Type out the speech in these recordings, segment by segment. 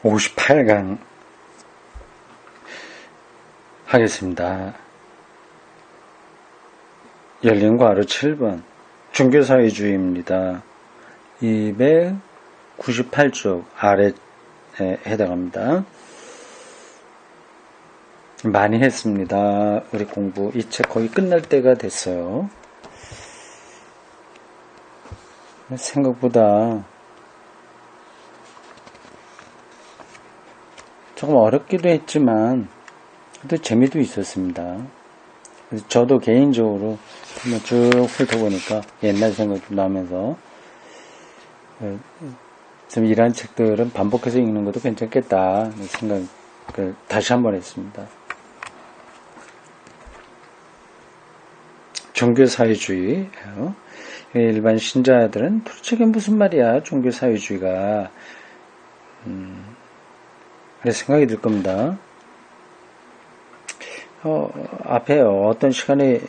58강 하겠습니다. 열린 괄호 7번 종교사회주의입니다. 298쪽 아래에 해당합니다. 많이 했습니다. 우리 공부 이 책 거의 끝날 때가 됐어요. 생각보다 조금 어렵기도 했지만 또 재미도 있었습니다. 그래서 저도 개인적으로 한번 쭉 훑어보니까 옛날 생각도 나면서 좀 이런 책들은 반복해서 읽는 것도 괜찮겠다 생각을 다시 한번 했습니다. 종교사회주의. 일반 신자들은 도대체 무슨 말이야 종교사회주의가 그래 생각이 들 겁니다. 앞에 어떤 시간에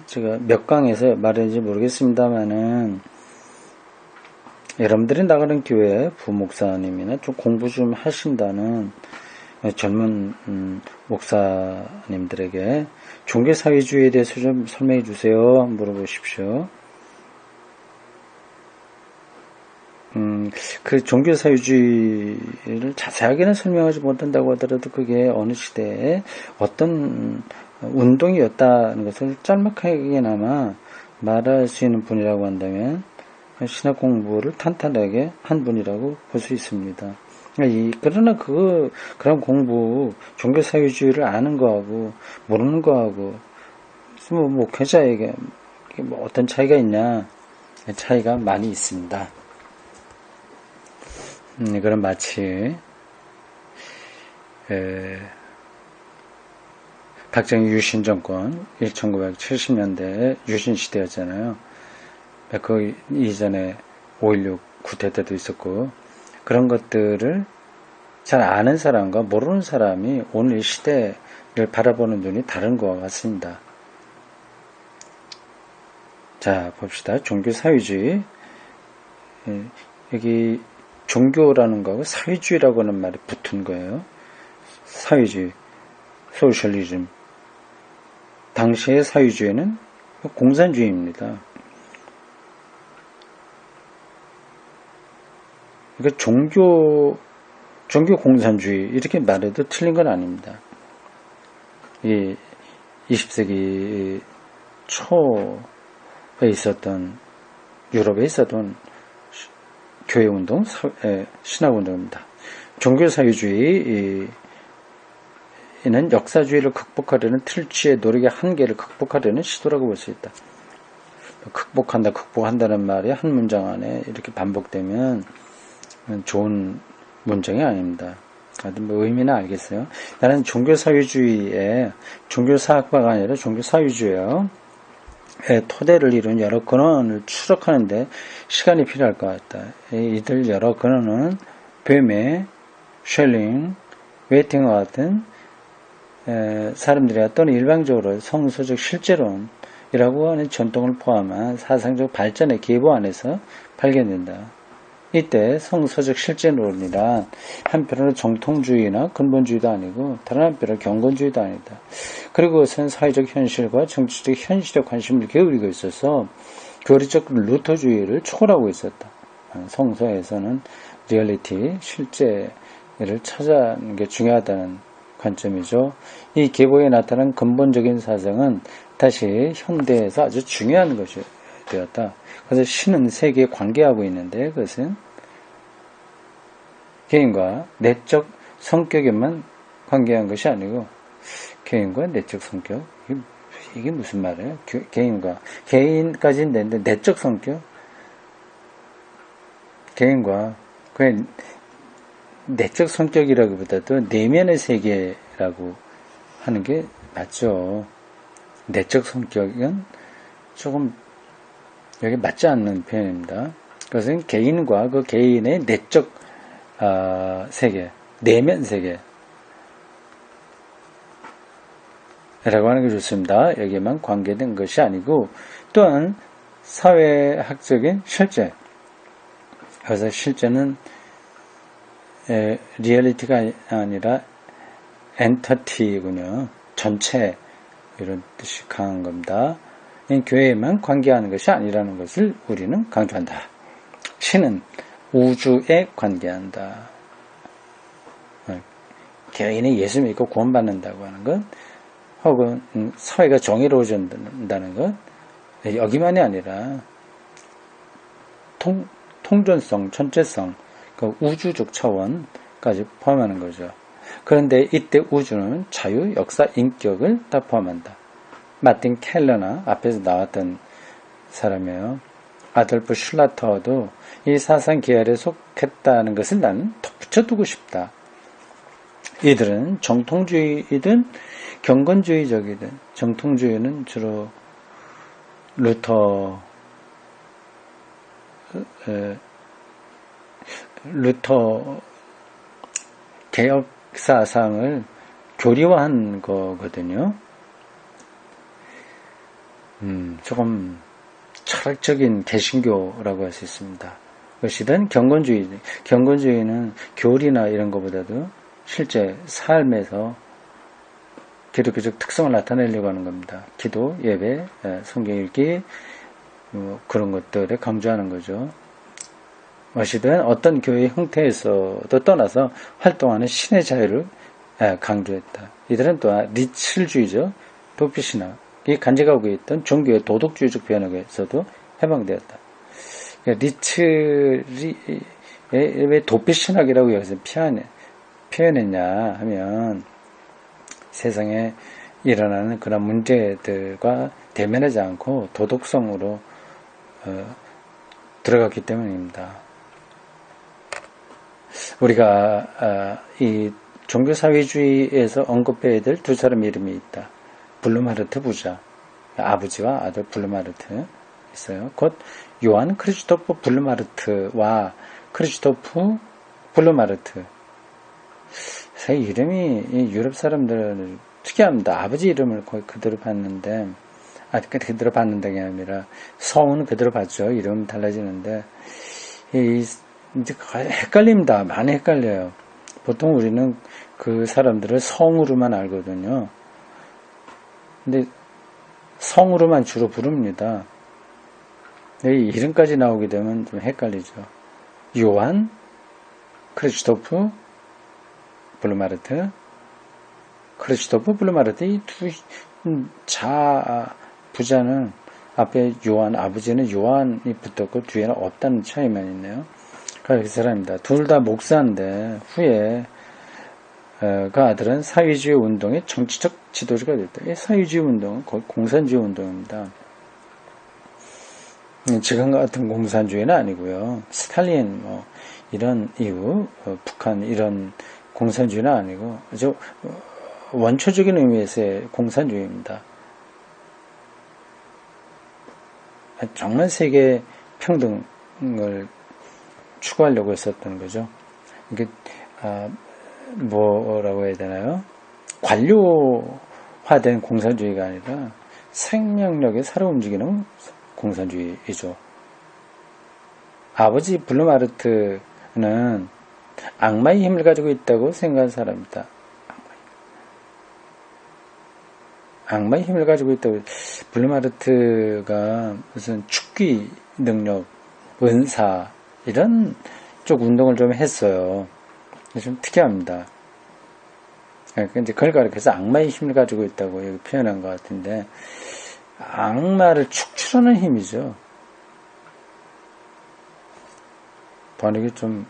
제가 몇 강에서 말했는지 모르겠습니다만은 여러분들이 나가는 교회 부목사님이나 좀 공부 좀 하신다는 젊은 목사님들에게 종교사회주의에 대해서 좀 설명해 주세요. 물어보십시오. 그 종교사회주의를 자세하게는 설명하지 못한다고 하더라도 그게 어느 시대에 어떤 운동이었다는 것을 짤막하게나마 말할 수 있는 분이라고 한다면 신학 공부를 탄탄하게 한 분이라고 볼 수 있습니다. 그러나 그런 공부, 종교사회주의를 아는 거하고 모르는 거하고 목회자에게 뭐 어떤 차이가 있냐? 차이가 많이 있습니다. 그럼 마치 박정희 유신 정권 1970년대 유신 시대였잖아요. 그 이전에 5.16 구태 때도 있었고 그런 것들을 잘 아는 사람과 모르는 사람이 오늘 이 시대를 바라보는 눈이 다른 것 같습니다. 자 봅시다. 종교사회주의 여기 종교라는 거하고 사회주의라고 하는 말이 붙은 거예요. 사회주의, 소셜리즘. 당시의 사회주의는 공산주의입니다. 그러니까 종교 공산주의 이렇게 말해도 틀린 건 아닙니다. 이 20세기 초에 있었던 유럽에 있었던 교회운동, 신학운동입니다. 종교사회주의는 역사주의를 극복하려는 틀치의 노력의 한계를 극복하려는 시도라고 볼 수 있다. 극복한다는 말이 한 문장 안에 이렇게 반복되면 좋은 문장이 아닙니다. 뭐 의미는 알겠어요. 나는 종교사회주의에 종교사학과가 아니라 종교사회주의예요. 토대를 이룬 여러 근원을 추적하는데 시간이 필요할 것 같다. 이들 여러 근원은 돛메, 쉘링, 웨이팅과 같은 사람들이 또는 일방적으로 성서적 실제론이라고 하는 전통을 포함한 사상적 발전의 계보 안에서 발견된다. 이때 성서적 실제론이란 한편으로 정통주의나 근본주의도 아니고 다른 한편으로 경건주의도 아니다. 그리고 그것은 사회적 현실과 정치적 현실에 관심을 기울이고 있어서 교리적 루터주의를 초월하고 있었다. 성서에서는 리얼리티, 실제를 찾아내는 게 중요하다는 관점이죠. 이 계보에 나타난 근본적인 사상은 다시 현대에서 아주 중요한 것이 되었다. 그래서 신은 세계에 관계하고 있는데 그것은 개인과 내적 성격에만 관계한 것이 아니고 개인과 내적 성격 이게 무슨 말이에요? 개인까지는 되는데 내적 성격 개인과 그 내적 성격이라기보다도 내면의 세계라고 하는 게 맞죠. 내적 성격은 조금 여기 맞지 않는 표현입니다. 그것은 개인과 그 개인의 내적 세계, 내면 세계 라고 하는 게 좋습니다. 여기에만 관계된 것이 아니고 또한 사회학적인 실제. 그래서 실제는 리얼리티가 아니라 엔터티군요. 전체 이런 뜻이 강한 겁니다. 교회에만 관계하는 것이 아니라는 것을 우리는 강조한다. 신은 우주에 관계한다. 개인이 예수 믿고 구원받는다고 하는 것, 혹은 사회가 정의로워진다는 것, 여기만이 아니라 통전성, 전체성, 그 우주적 차원까지 포함하는 거죠. 그런데 이때 우주는 자유, 역사, 인격을 다 포함한다. 마틴 켈러나 앞에서 나왔던 사람이에요. 아돌프 슐라터도 이 사상 계열에 속했다는 것을 나는 덧붙여두고 싶다. 이들은 정통주의이든 경건주의적이든, 정통주의는 주로 루터 개혁 사상을 교리화한 거거든요. 조금 철학적인 개신교라고 할 수 있습니다. 그것이든 경건주의는 교리나 이런 것보다도 실제 삶에서 기독교적 특성을 나타내려고 하는 겁니다. 기도, 예배, 성경 읽기, 그런 것들에 강조하는 거죠. 무엇이든 어떤 교회의 형태에서도 떠나서 활동하는 신의 자유를 강조했다. 이들은 또한 리츠주의죠. 도피신학이 간직하고 있던 종교의 도덕주의적 변혁에서도 해방되었다. 리츠리 왜 도피신학이라고 여기서 표현했냐 하면 세상에 일어나는 그런 문제들과 대면하지 않고 도덕성으로 들어갔기 때문입니다. 우리가 이 종교사회주의에서 언급해야 될 두 사람 이름이 있다. 블룸하르트 부자, 아버지와 아들 블룸하르트 있어요. 곧 요한 크리스토프 블룸하르트와 크리스토프 블룸하르트. 새 이름이 유럽 사람들은 특이합니다. 아버지 이름을 거의 그대로 봤는데, 그대로 봤는데 게 아니라 성은 그대로 봤죠. 이름 달라지는데 이제 헷갈립니다. 많이 헷갈려요. 보통 우리는 그 사람들을 성으로만 알거든요. 근데 성으로만 주로 부릅니다. 이 이름까지 나오게 되면 좀 헷갈리죠. 요한 크리스토프 블룸하르트, 크리스토프 블룸하르트, 이 두 부자는 앞에 요한, 아버지는 요한이 붙었고 뒤에는 없다는 차이만 있네요. 그 사람입니다. 둘 다 목사인데 후에 그 아들은 사회주의 운동의 정치적 지도자가 됐다. 이 사회주의 운동은 거의 공산주의 운동입니다. 지금 같은 공산주의는 아니고요. 스탈린 이런 이후 북한 이런 공산주의는 아니고 아주 원초적인 의미에서의 공산주의입니다. 정말 세계 평등을 추구하려고 했었던 거죠. 이게 뭐라고 해야 되나요? 관료화된 공산주의가 아니라 생명력에 살아 움직이는 공산주의이죠. 아버지 블룸하르트는 악마의 힘을 가지고 있다고 생각한 사람이다. 악마의 힘을 가지고 있다고. 블룸하르트가 무슨 축기 능력, 은사 이런 쪽 운동을 좀 했어요. 좀 특이합니다. 이제 그걸 가리켜서 악마의 힘을 가지고 있다고 여기 표현한 것 같은데, 악마를 축출하는 힘이죠. 번역이 좀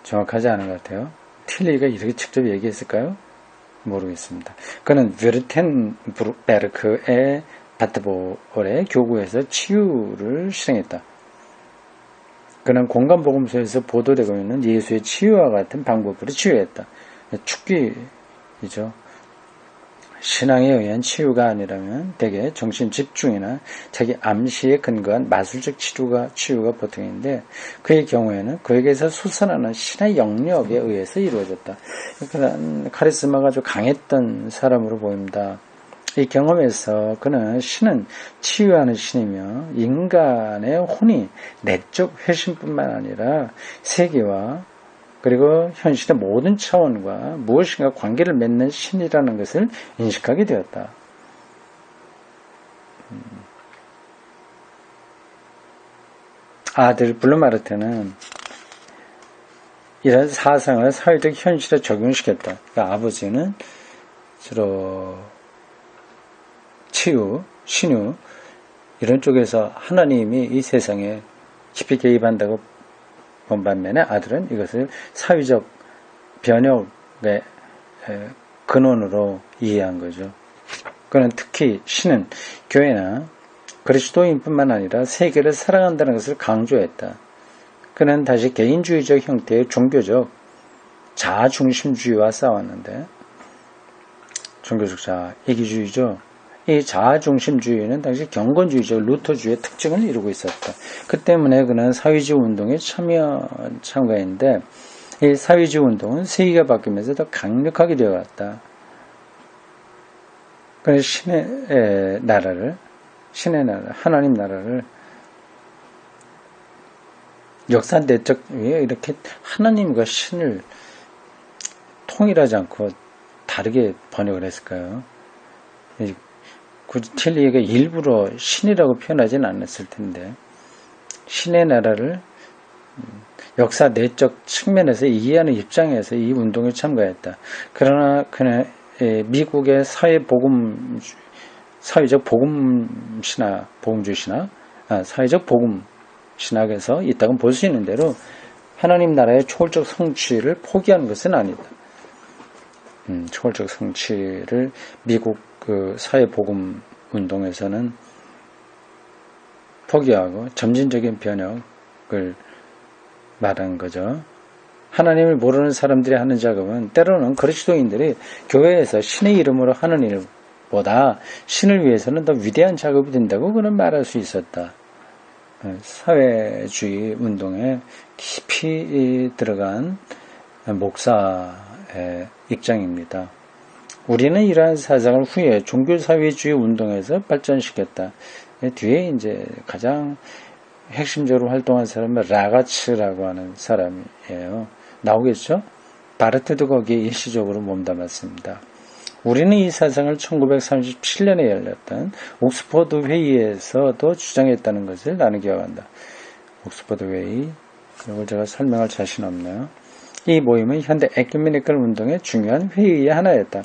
정확하지 않은 것 같아요. 틸리가 이렇게 직접 얘기했을까요? 모르겠습니다. 그는 뷰르텐베르크의 바트볼의 교구에서 치유를 실행했다. 그는 공간복음서에서 보도되고 있는 예수의 치유와 같은 방법으로 치유했다. 축기이죠. 신앙에 의한 치유가 아니라면 대개 정신 집중이나 자기 암시에 근거한 마술적 치유가 보통인데, 그의 경우에는 그에게서 솟아나는 신의 영역에 의해서 이루어졌다. 그런 카리스마가 아주 강했던 사람으로 보입니다. 이 경험에서 그는 신은 치유하는 신이며 인간의 혼이 내적 회심뿐만 아니라 세계와 그리고 현실의 모든 차원과 무엇인가 관계를 맺는 신이라는 것을 인식하게 되었다. 아들 블루마르테는 이런 사상을 사회적 현실에 적용시켰다. 그러니까 아버지는 주로 치유, 신유 이런 쪽에서 하나님이 이 세상에 깊이 개입한다고 본 반면에 아들은 이것을 사회적 변혁의 근원으로 이해한 거죠. 그는 특히 신은 교회나 그리스도인뿐만 아니라 세계를 사랑한다는 것을 강조했다. 그는 다시 개인주의적 형태의 종교적 자아중심주의와 싸웠는데, 종교적 자아, 이기주의죠. 이 자아중심주의는 당시 경건주의적 루터주의의 특징을 이루고 있었다. 그 때문에 그는 사회주의 운동에 참가했는데, 이 사회주의 운동은 세계가 바뀌면서 더 강력하게 되어갔다. 그는 신의 나라, 하나님 나라를 역사 내적 왜 이렇게 하나님과 신을 통일하지 않고 다르게 번역을 했을까요? 굳이 틸리에게 일부러 신이라고 표현하지는 않았을 텐데 신의 나라를 역사 내적 측면에서 이해하는 입장에서 이 운동에 참가했다. 그러나 그는 미국의 사회적 복음 신학에서 있다고 볼 수 있는 대로 하나님 나라의 초월적 성취를 포기하는 것은 아니다. 초월적 성취를 미국 그 사회복음 운동에서는 포기하고 점진적인 변혁을 말한 거죠. 하나님을 모르는 사람들이 하는 작업은 때로는 그리스도인들이 교회에서 신의 이름으로 하는 일보다 신을 위해서는 더 위대한 작업이 된다고 그는 말할 수 있었다. 사회주의 운동에 깊이 들어간 목사의 입장입니다. 우리는 이러한 사상을 후에 종교사회주의 운동에서 발전시켰다. 뒤에 이제 가장 핵심적으로 활동한 사람은 라가츠라고 하는 사람이에요. 나오겠죠? 바르트도 거기에 일시적으로 몸담았습니다. 우리는 이 사상을 1937년에 열렸던 옥스퍼드 회의에서도 주장했다는 것을 나는 기억한다. 옥스퍼드 회의, 이걸 제가 설명할 자신 없네요. 이 모임은 현대 에큐메니컬 운동의 중요한 회의의 하나였다.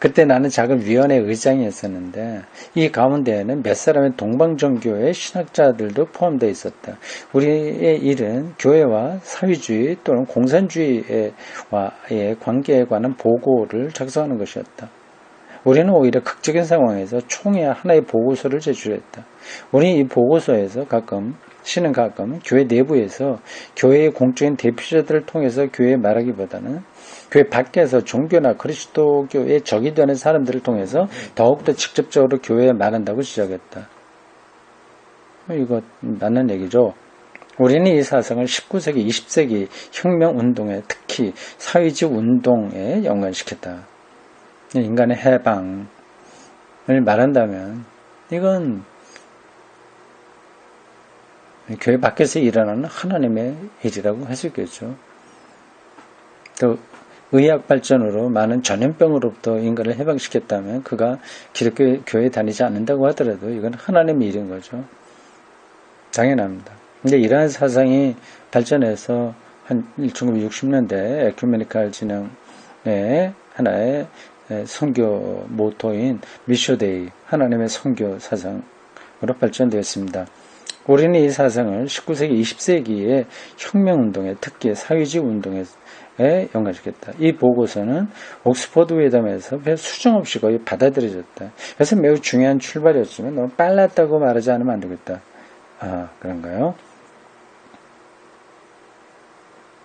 그때 나는 작은 위원회 의장이었었는데 이 가운데에는 몇 사람의 동방정교회 신학자들도 포함되어 있었다. 우리의 일은 교회와 사회주의 또는 공산주의와의 관계에 관한 보고를 작성하는 것이었다. 우리는 오히려 극적인 상황에서 총회 하나의 보고서를 제출했다. 우리 이 보고서에서 신은 가끔 교회 내부에서 교회의 공적인 대표자들을 통해서 교회에 말하기보다는 교회 밖에서 종교나 그리스도교의 적이 되는 사람들을 통해서 더욱더 직접적으로 교회에 말한다고 지적했다. 이거 맞는 얘기죠. 우리는 이 사상을 19세기, 20세기 혁명운동에 특히 사회주의 운동에 연관시켰다. 인간의 해방을 말한다면 이건 교회 밖에서 일어나는 하나님의 일이라고 할 수 있겠죠. 또 의학 발전으로 많은 전염병으로부터 인간을 해방시켰다면 그가 기독교 교회에 다니지 않는다고 하더라도 이건 하나님의 일인 거죠. 당연합니다. 근데 이러한 사상이 발전해서 한 1960년대 에큐메니칼 진영의 하나의 선교 모토인 미쇼데이 하나님의 선교 사상으로 발전되었습니다. 우리는 이 사상을 19세기, 20세기의 혁명운동에 특히 사회주의 운동에 연관시켰다. 이 보고서는 옥스퍼드 회담에서 별 수정 없이 거의 받아들여졌다. 그래서 매우 중요한 출발이었지만 너무 빨랐다고 말하지 않으면 안 되겠다. 그런가요?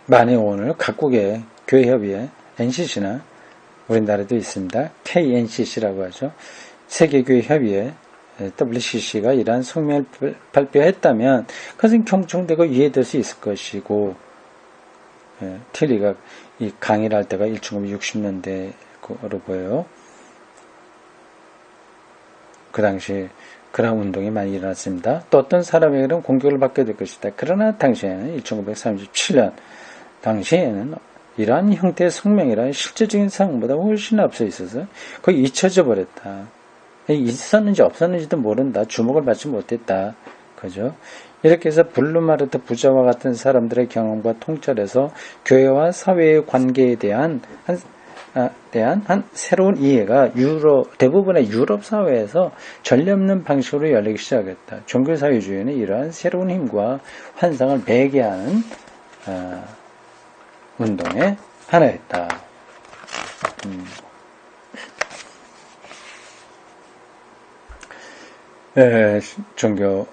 만일 오늘 각국의 교회협의회 NCC나 우리나라도 있습니다. KNCC라고 하죠. 세계교회협의회 WCC가 이러한 성명을 발표했다면 그것은 경청되고 이해될 수 있을 것이고 틸리가 이 강의를 할 때가 1960년대로 보여요. 그 당시 그런 운동이 많이 일어났습니다. 또 어떤 사람에게는 공격을 받게 될 것이다. 그러나 당시에는 1937년 당시에는 이러한 형태의 성명이란 실제적인 상황보다 훨씬 앞서 있어서 거의 잊혀져 버렸다. 있었는지 없었는지도 모른다. 주목을 받지 못했다. 그죠? 이렇게 해서 블루마르트 부자와 같은 사람들의 경험과 통찰에서 교회와 사회의 관계에 대한 한 새로운 이해가 대부분의 유럽 사회에서 전례 없는 방식으로 열리기 시작했다. 종교사회주의는 이러한 새로운 힘과 환상을 매개하는 운동의 하나였다. 종교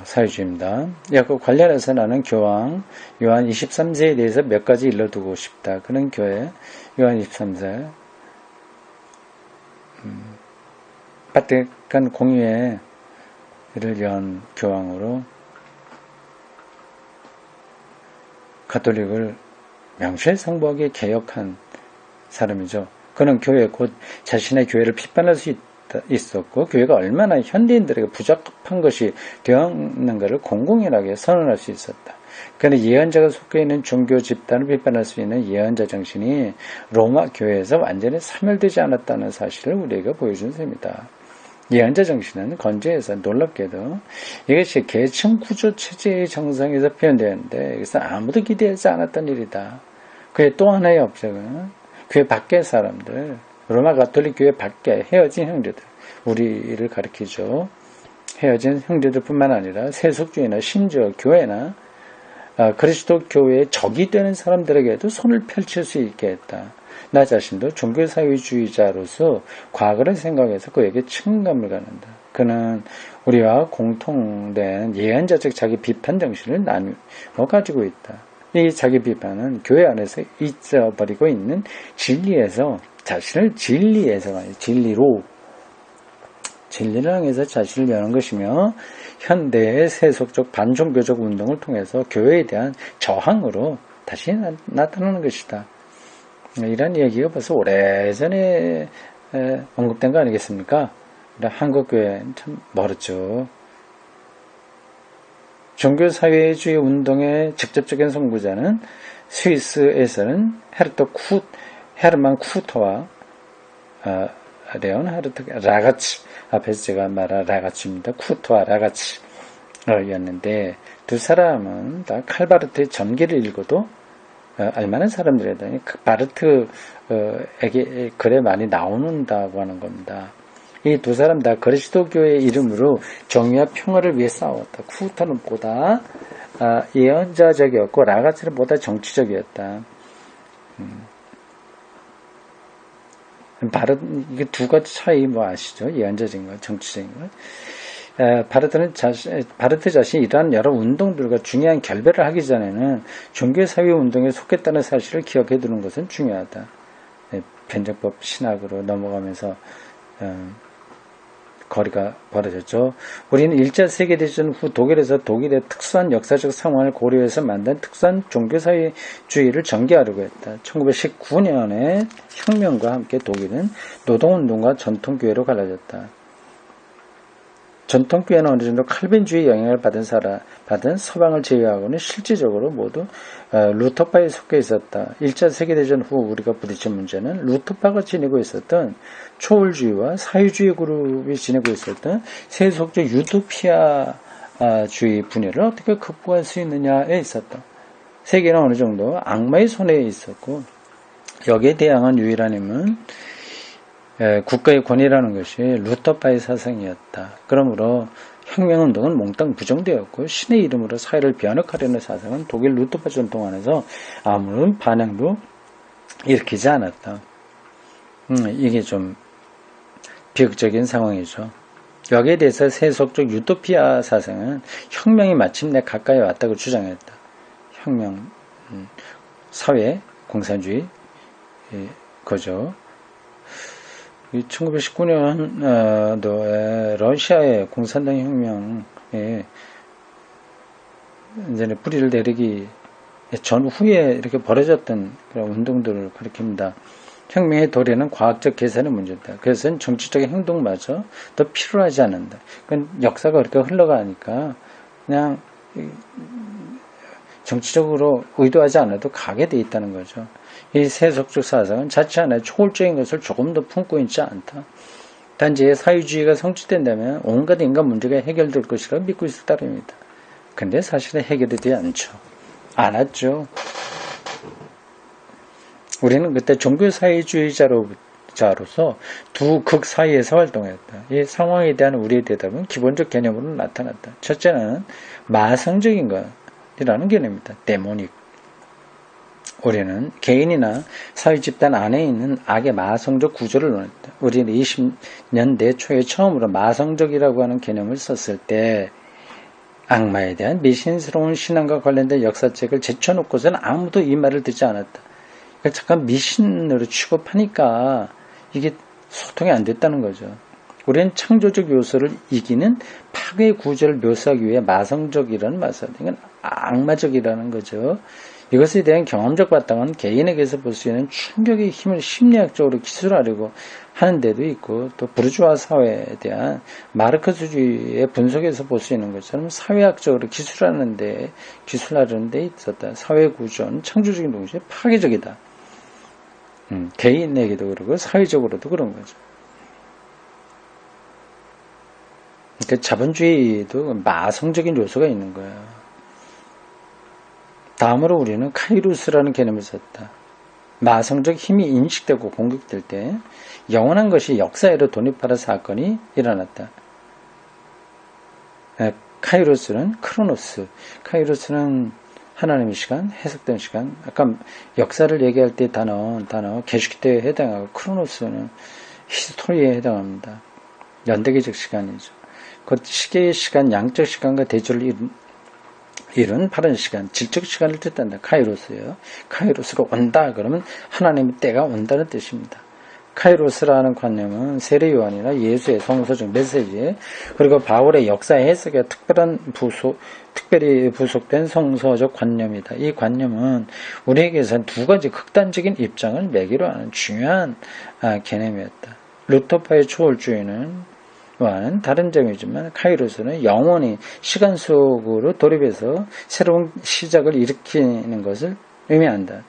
사회주의입니다. 이와 관련해서 나는 교황 요한 23세에 대해서 몇 가지 일러두고 싶다. 그는 교회 요한 23세 바티칸 공의회를 연 교황으로 가톨릭을 명실상부하게 개혁한 사람이죠. 그는 교회 곧 자신의 교회를 비판할 수 있었고 교회가 얼마나 현대인들에게 부적합한 것이 되었는가를 공공연하게 선언할 수 있었다. 그는 예언자가 속해 있는 종교 집단을 비판할 수 있는 예언자 정신이 로마 교회에서 완전히 사멸되지 않았다는 사실을 우리에게 보여준 셈이다. 예언자 정신은 건조해서 놀랍게도 이것이 계층 구조 체제의 정상에서 표현되었는데 여기서 아무도 기대하지 않았던 일이다. 그의 또 하나의 업적은 교회 밖의 사람들, 로마 가톨릭 교회 밖에 헤어진 형제들, 우리를 가리키죠. 헤어진 형제들뿐만 아니라 세속주의나 심지어 교회나 그리스도 교회의 적이 되는 사람들에게도 손을 펼칠 수 있게 했다. 나 자신도 종교사회주의자로서 과거를 생각해서 그에게 친감을 갖는다. 그는 우리와 공통된 예언자적 자기 비판 정신을 나누어 가지고 있다. 이 자기 비판은 교회 안에서 잊어버리고 있는 진리에서 자신을 진리를 향해서 자신을 여는 것이며 현대의 세속적 반종교적 운동을 통해서 교회에 대한 저항으로 다시 나타나는 것이다. 이런 얘기가 벌써 오래전에 언급된 거 아니겠습니까? 한국교회는 참 멀었죠. 종교사회주의 운동의 직접적인 선구자는 스위스에서는 헤르만 쿠터와 레온하르트 라가치, 앞에서 제가 말한 라가치입니다. 쿠터와 라가치였는데 두 사람은 다 칼바르트의 전기를 읽어도 알만한 사람들이다. 바르트에게 글에 많이 나오는다고 하는 겁니다. 이 두 사람 다 그리스도교의 이름으로 정의와 평화를 위해 싸웠다. 쿠터는 보다 예언자적이었고 라가치는 보다 정치적이었다. 이게 두 가지 차이 아시죠? 예언자적인 거, 정치적인 거. 바르트 자신이 이러한 여러 운동들과 중요한 결별을 하기 전에는 종교사회 운동에 속했다는 사실을 기억해 두는 것은 중요하다. 변정법 신학으로 넘어가면서 거리가 벌어졌죠. 우리는 1차 세계대전 후 독일에서 독일의 특수한 역사적 상황을 고려해서 만든 특수한 종교사회주의를 전개하려고 했다. 1919년에 혁명과 함께 독일은 노동운동과 전통교회로 갈라졌다. 전통교회는 어느 정도 칼빈주의 영향을 받은 서방을 제외하고는 실질적으로 모두 루터파에 속해 있었다. 1차 세계대전 후 우리가 부딪힌 문제는 루터파가 지니고 있었던 초월주의와 사회주의 그룹이 지니고 있었던 세속적 유토피아주의 분열을 어떻게 극복할 수 있느냐에 있었다. 세계는 어느 정도 악마의 손에 있었고 여기에 대항한 유일한 힘은 국가의 권위라는 것이 루터파의 사상이었다. 그러므로 혁명운동은 몽땅 부정되었고 신의 이름으로 사회를 변혁하려는 사상은 독일 루터파 전통 안에서 아무런 반향도 일으키지 않았다. 이게 좀 비극적인 상황이죠. 여기에 대해서 세속적 유토피아 사상은 혁명이 마침내 가까이 왔다고 주장했다. 혁명, 사회, 공산주의, 거죠. 1919년도에 러시아의 공산당 혁명에 이제 뿌리를 내리기 전후에 이렇게 벌어졌던 그런 운동들을 가리킵니다. 혁명의 도래는 과학적 계산의 문제다. 그래서 정치적인 행동마저 더 필요하지 않는다. 그건 역사가 그렇게 흘러가니까 그냥 정치적으로 의도하지 않아도 가게 돼 있다는 거죠. 이 세속적 사상은 자칫 하나의 초월적인 것을 조금 더 품고 있지 않다. 단지 사회주의가 성취된다면 온갖 인간 문제가 해결될 것이라 믿고 있을 따름입니다. 근데 사실은 해결이 되지 않았죠. 우리는 그때 종교사회주의자로서 두 극 사이에서 활동했다. 이 상황에 대한 우리의 대답은 기본적 개념으로 나타났다. 첫째는 마성적인 것이라는 개념입니다. 데모닉. 우리는 개인이나 사회 집단 안에 있는 악의 마성적 구조를 논했다. 우리는 20년대 초에 처음으로 마성적이라고 하는 개념을 썼을 때 악마에 대한 미신스러운 신앙과 관련된 역사책을 제쳐놓고서는 아무도 이 말을 듣지 않았다. 잠깐 미신으로 취급하니까 이게 소통이 안 됐다는 거죠. 우리는 창조적 요소를 이기는 파괴 구조를 묘사하기 위해 마성적이라는 말을 썼다. 이건 악마적이라는 거죠. 이것에 대한 경험적 바탕은 개인에게서 볼 수 있는 충격의 힘을 심리학적으로 기술하려고 하는 데도 있고, 또 부르주아 사회에 대한 마르크스주의의 분석에서 볼 수 있는 것처럼 사회학적으로 기술하는 데 있었다. 사회 구조는 창조적인 동시에 파괴적이다. 개인에게도 그러고 사회적으로도 그런 거죠. 그러니까 자본주의도 마성적인 요소가 있는 거예요. 다음으로 우리는 카이루스라는 개념을 썼다. 마성적 힘이 인식되고 공격될 때 영원한 것이 역사에로 돌입하는 사건이 일어났다. 카이로스는 크로노스. 카이로스는 하나님의 시간, 해석된 시간. 아까 역사를 얘기할 때 단어 게슈키테에 해당하고, 크로노스는 히스토리에 해당합니다. 연대기적 시간이죠. 그 시계의 시간, 양적 시간과 대조를 이룬 바른 시간, 질적 시간을 뜻한다. 카이로스예요. 카이로스로 온다 그러면 하나님의 때가 온다는 뜻입니다. 카이로스라는 관념은 세례 요한이나 예수의 성서적 메시지에, 그리고 바울의 역사 해석에 특별히 부속된 성서적 관념이다. 이 관념은 우리에게선 두 가지 극단적인 입장을 매기로 하는 중요한 개념이었다. 루터파의 초월주의는 와는 다른 점이지만, 카이로스는 영원히 시간 속으로 돌입해서 새로운 시작을 일으키는 것을 의미한다.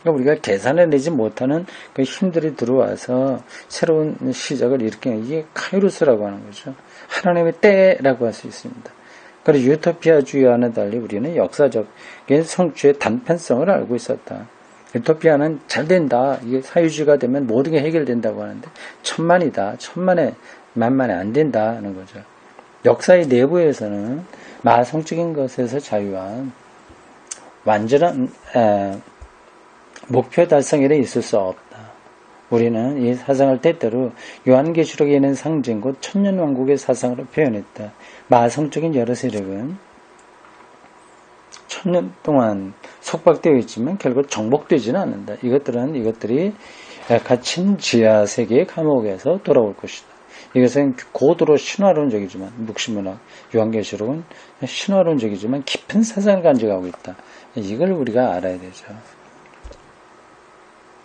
그러니까 우리가 계산해내지 못하는 그 힘들이 들어와서 새로운 시작을 일으키는, 이게 카이로스라고 하는 거죠. 하나님의 때라고 할 수 있습니다. 그리고 유토피아주의와는 달리 우리는 역사적인 성취의 단편성을 알고 있었다. 유토피아는 잘 된다. 이게 사회주의가 되면 모든 게 해결된다고 하는데 천만이다. 만만에 안 된다는 거죠. 역사의 내부에서는 마성적인 것에서 자유한 완전한 목표 달성에는 있을 수 없다. 우리는 이 사상을 때때로 요한계시록에 있는 상징 곧 천년왕국의 사상으로 표현했다. 마성적인 여러 세력은 천년 동안 속박되어 있지만 결국 정복되지는 않는다. 이것들이 갇힌 지하 세계의 감옥에서 돌아올 것이다. 이것은 고도로 신화론적이지만, 묵시문학, 요한계시록은 신화론적이지만 깊은 사상을 간직하고 있다. 이걸 우리가 알아야 되죠.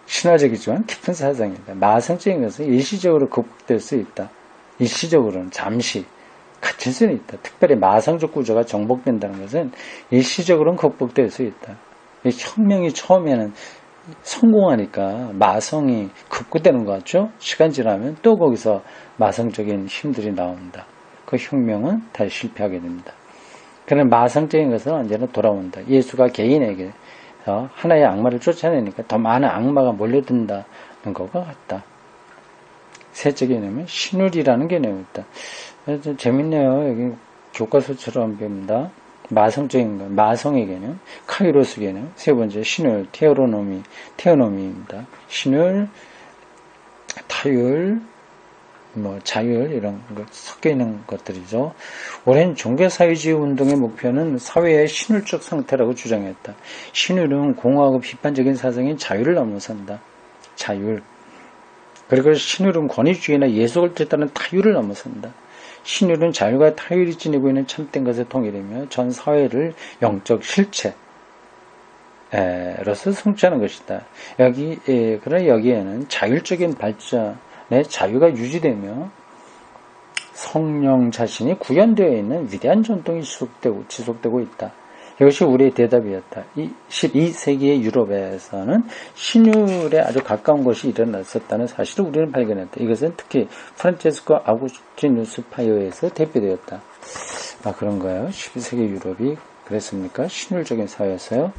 신화적이지만 깊은 사상이다. 마성적인 것은 일시적으로 극복될 수 있다. 일시적으로는 잠시 갇힐 수는 있다. 특별히 마성적 구조가 정복된다는 것은 일시적으로는 극복될 수 있다. 혁명이 처음에는 성공하니까 마성이 극복되는 것 같죠? 시간 지나면 또 거기서 마성적인 힘들이 나온다. 그 혁명은 다시 실패하게 됩니다. 그런 마성적인 것은 언제나 돌아온다. 예수가 개인에게 하나의 악마를 쫓아내니까 더 많은 악마가 몰려든다는 것과 같다. 셋째 개념은 신율이라는 개념이 있다. 재밌네요. 여기 교과서처럼 배웁니다. 마성적인 것, 마성의 개념, 카이로스 개념, 세 번째 신율, 테오노미입니다. 신율, 타율, 자율 이런 것 섞여 있는 것들이죠. 오랜 종교사회주의 운동의 목표는 사회의 신율적 상태라고 주장했다. 신율은 공허하고 비판적인 사상인 자율을 넘어선다. 자율. 그리고 신율은 권위주의나 예속을 뜻하는 타율을 넘어선다. 신율은 자율과 타율이 지니고 있는 참된 것에 통일이며 전 사회를 영적 실체, 로서 성취하는 것이다. 그러나 여기에는 자율적인 발전의 자유가 유지되며 성령 자신이 구현되어 있는 위대한 전통이 지속되고 있다. 이것이 우리의 대답이었다. 이 12세기의 유럽에서는 신율에 아주 가까운 것이 일어났었다는 사실을 우리는 발견했다. 이것은 특히 프란체스코 아구스티누스 파이어에서 대표되었다. 그런가요? 12세기 유럽이 그랬습니까? 신율적인 사회였어요?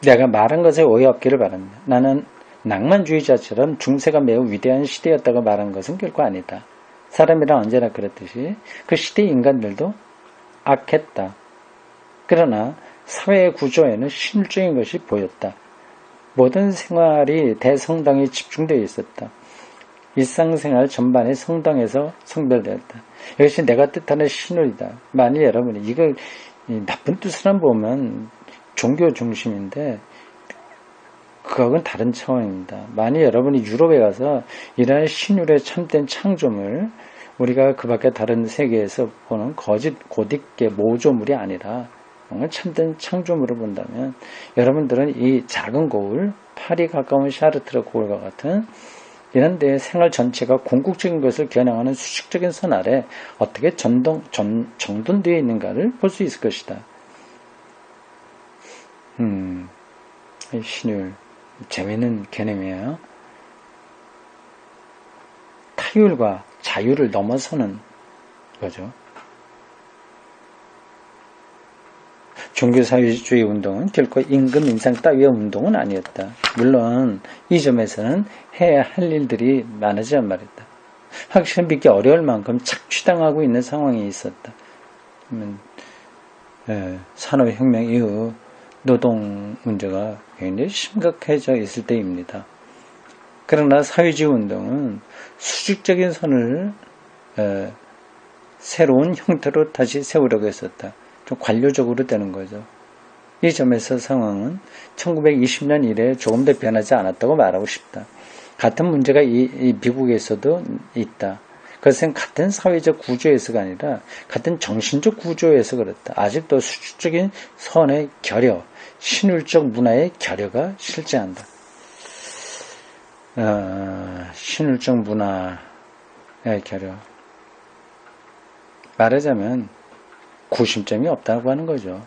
내가 말한 것에 오해 없기를 바란다. 나는 낭만주의자처럼 중세가 매우 위대한 시대였다고 말한 것은 결코 아니다. 사람이란 언제나 그랬듯이 그 시대의 인간들도 악했다. 그러나 사회의 구조에는 신율적인 것이 보였다. 모든 생활이 대성당에 집중되어 있었다. 일상생활 전반에 성당에서 성별되었다. 이것이 내가 뜻하는 신율이다. 만일 여러분이 이걸 나쁜 뜻으로 보면 종교 중심인데 그거하고는 다른 차원입니다. 만일 여러분이 유럽에 가서 이러한 신율의 참된 창조물, 우리가 그 밖에 다른 세계에서 보는 거짓 고딕계 모조물이 아니라 뭔가 참된 창조물을 본다면 여러분들은 이 작은 거울, 팔이 가까운 샤르트르 거울과 같은 이런 데의 생활 전체가 궁극적인 것을 겨냥하는 수식적인 선 아래 어떻게 정돈되어 있는가를 볼 수 있을 것이다. 신율 재미있는 개념이에요. 타율과 자유를 넘어서는 거죠. 종교사회주의 운동은 결코 임금 인상 따위의 운동은 아니었다. 물론 이 점에서는 해야 할 일들이 많아지란 말이다. 확실히 믿기 어려울 만큼 착취당하고 있는 상황이 있었다. 산업혁명 이후 노동 문제가 굉장히 심각해져 있을 때입니다. 그러나 사회주의 운동은 수직적인 선을 새로운 형태로 다시 세우려고 했었다. 좀 관료적으로 되는 거죠. 이 점에서 상황은 1920년 이래 조금 더 변하지 않았다고 말하고 싶다. 같은 문제가 이 미국에서도 있다. 그것은 같은 사회적 구조에서가 아니라 같은 정신적 구조에서 그렇다. 아직도 수직적인 선의 결여, 신율적 문화의 결여가 실제한다. 신율적 문화의 결여. 말하자면 구심점이 없다고 하는 거죠.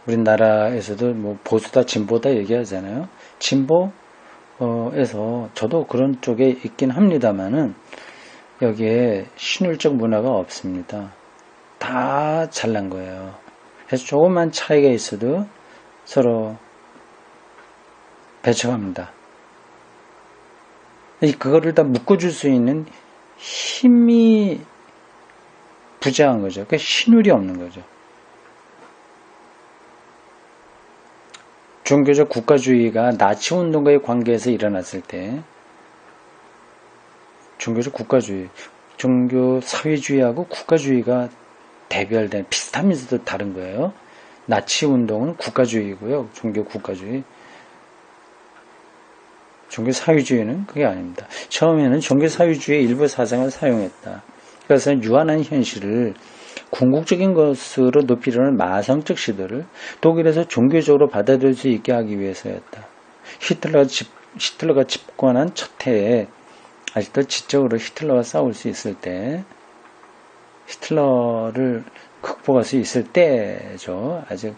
우리나라에서도 뭐 보수다 진보다 얘기하잖아요. 진보에서 저도 그런 쪽에 있긴 합니다만은 여기에 신율적 문화가 없습니다. 다 잘난 거예요. 그래서 조금만 차이가 있어도 서로 배척합니다. 그거를 다 묶어줄 수 있는 힘이 부재한 거죠. 그러니까 신율이 없는 거죠. 종교적 국가주의가 나치 운동과의 관계에서 일어났을 때 종교적 국가주의, 종교 사회주의하고 국가주의가 대별된 비슷하면서도 다른 거예요. 나치 운동은 국가주의고요. 종교 국가주의. 종교 사회주의는 그게 아닙니다. 처음에는 종교 사회주의의 일부 사상을 사용했다. 그래서 유한한 현실을 궁극적인 것으로 높이려는 마성적 시도를 독일에서 종교적으로 받아들일 수 있게 하기 위해서였다. 히틀러가 집권한 첫 해에 아직도 지적으로 히틀러와 싸울 수 있을 때, 히틀러를 극복할 수 있을 때죠. 아직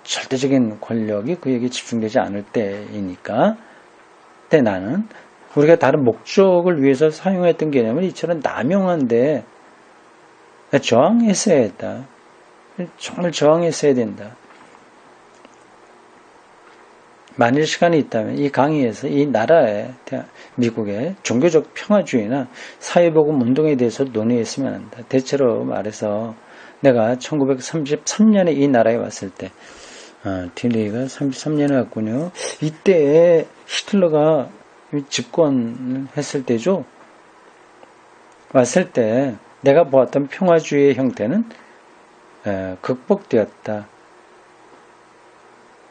절대적인 권력이 그에게 집중되지 않을 때이니까. 그때 나는 우리가 다른 목적을 위해서 사용했던 개념을 이처럼 남용한데 저항했어야 했다. 정말 저항했어야 된다. 만일 시간이 있다면 이 강의에서 이 나라의 미국의 종교적 평화주의나 사회복음 운동에 대해서 논의했으면 한다. 대체로 말해서 내가 1933년에 이 나라에 왔을 때 딜레이가 33년에 왔군요. 이때 히틀러가 집권했을 때죠. 왔을 때 내가 보았던 평화주의의 형태는 극복되었다.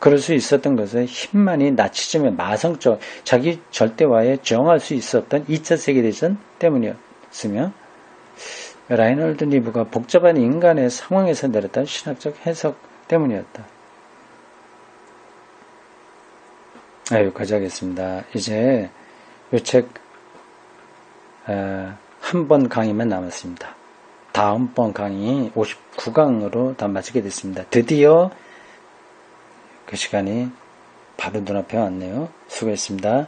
그럴 수 있었던 것은 힘만이 나치즘의 마성적 자기 절대화에 저항할 수 있었던 2차 세계대전 때문이었으며 라이널드 니브가 복잡한 인간의 상황에서 내렸던 신학적 해석 때문이었다. 여기까지 하겠습니다. 이제 이 책 한 번 강의만 남았습니다. 다음번 강의 59강으로 다 마치게 됐습니다. 드디어 그 시간이 바로 눈앞에 왔네요. 수고했습니다.